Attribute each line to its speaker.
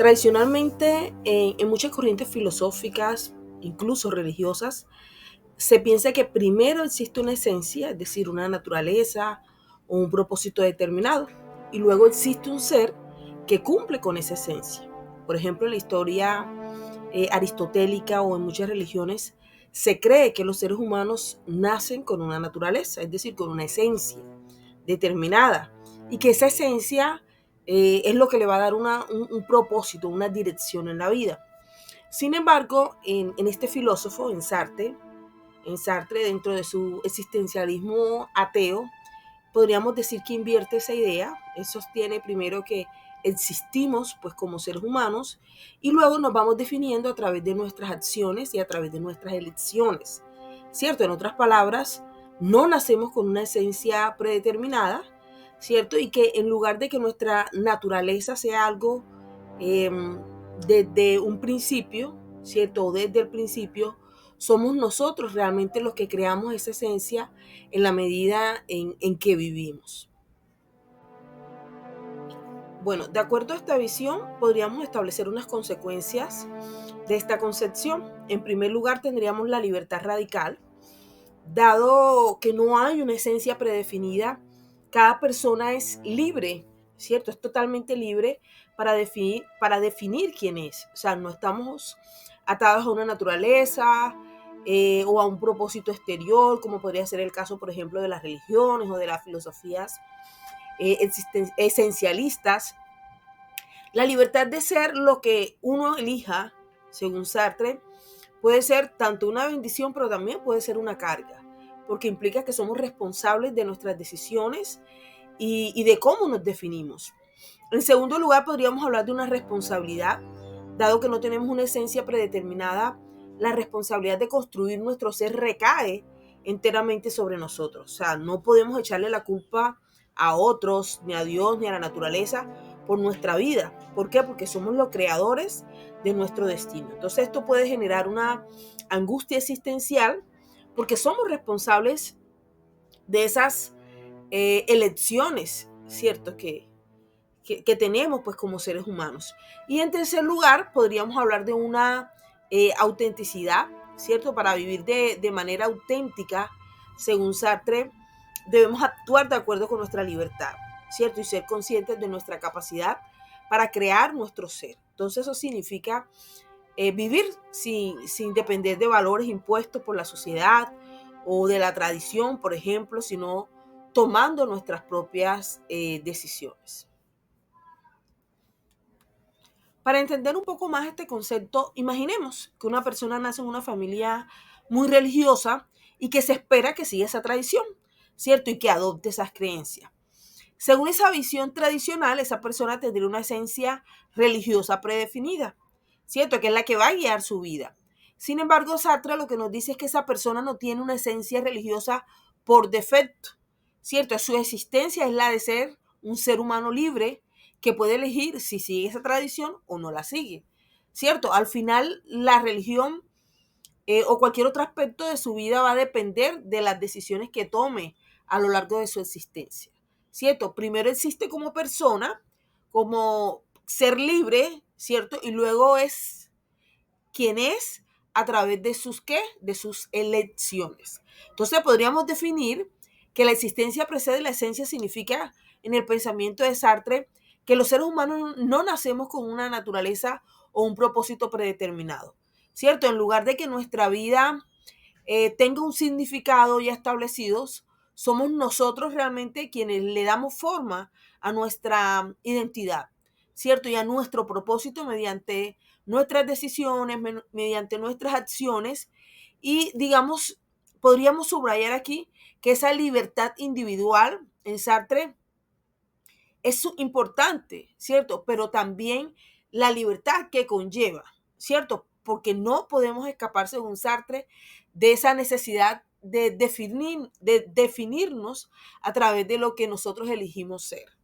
Speaker 1: Tradicionalmente, en muchas corrientes filosóficas, incluso religiosas, se piensa que primero existe una esencia, es decir, una naturaleza o un propósito determinado, y luego existe un ser que cumple con esa esencia. Por ejemplo, en la historia aristotélica o en muchas religiones, se cree que los seres humanos nacen con una naturaleza, es decir, con una esencia determinada, y que esa esencia es lo que le va a dar un propósito, una dirección en la vida. Sin embargo, en este filósofo, en Sartre, dentro de su existencialismo ateo, podríamos decir que invierte esa idea. Él sostiene primero que existimos pues como seres humanos y luego nos vamos definiendo a través de nuestras acciones y a través de nuestras elecciones. ¿Cierto? En otras palabras, no nacemos con una esencia predeterminada, ¿cierto? Y que en lugar de que nuestra naturaleza sea algo eh, desde un principio, ¿cierto? O desde el principio, somos nosotros realmente los que creamos esa esencia en la medida en que vivimos. Bueno, de acuerdo a esta visión, podríamos establecer unas consecuencias de esta concepción. En primer lugar, tendríamos la libertad radical. Dado que no hay una esencia predefinida, cada persona es libre, ¿cierto? Es totalmente libre para definir quién es. O sea, no estamos atados a una naturaleza o a un propósito exterior, como podría ser el caso, por ejemplo, de las religiones o de las filosofías esencialistas. La libertad de ser lo que uno elija, según Sartre, puede ser tanto una bendición, pero también puede ser una carga, porque implica que somos responsables de nuestras decisiones y de cómo nos definimos. En segundo lugar, podríamos hablar de una responsabilidad, dado que no tenemos una esencia predeterminada, la responsabilidad de construir nuestro ser recae enteramente sobre nosotros. O sea, no podemos echarle la culpa a otros, ni a Dios, ni a la naturaleza por nuestra vida. ¿Por qué? Porque somos los creadores de nuestro destino. Entonces esto puede generar una angustia existencial porque somos responsables de esas elecciones, ¿cierto? Que tenemos pues como seres humanos. Y en tercer lugar, podríamos hablar de una autenticidad, ¿cierto? Para vivir de manera auténtica, según Sartre, debemos actuar de acuerdo con nuestra libertad, ¿cierto? Y ser conscientes de nuestra capacidad para crear nuestro ser. Entonces eso significa vivir sin depender de valores impuestos por la sociedad o de la tradición, por ejemplo, sino tomando nuestras propias decisiones. Para entender un poco más este concepto, imaginemos que una persona nace en una familia muy religiosa y que se espera que siga esa tradición, ¿cierto? Y que adopte esas creencias. Según esa visión tradicional, esa persona tendría una esencia religiosa predefinida, ¿cierto? Que es la que va a guiar su vida. Sin embargo, Sartre lo que nos dice es que esa persona no tiene una esencia religiosa por defecto, ¿cierto? Su existencia es la de ser un ser humano libre que puede elegir si sigue esa tradición o no la sigue, ¿cierto? Al final, la religión o cualquier otro aspecto de su vida va a depender de las decisiones que tome a lo largo de su existencia, ¿cierto? Primero existe como persona, como ser libre, ¿cierto? Y luego es quien es a través de sus ¿qué? De sus elecciones. Entonces podríamos definir que la existencia precede la esencia significa en el pensamiento de Sartre que los seres humanos no nacemos con una naturaleza o un propósito predeterminado, ¿cierto? En lugar de que nuestra vida tenga un significado ya establecido, somos nosotros realmente quienes le damos forma a nuestra identidad, ¿cierto? Y a nuestro propósito mediante nuestras decisiones, mediante nuestras acciones y digamos, podríamos subrayar aquí que esa libertad individual en Sartre es importante, ¿cierto? Pero también la libertad que conlleva, ¿cierto? Porque no podemos escapar, según Sartre, de esa necesidad de definirnos a través de lo que nosotros elegimos ser.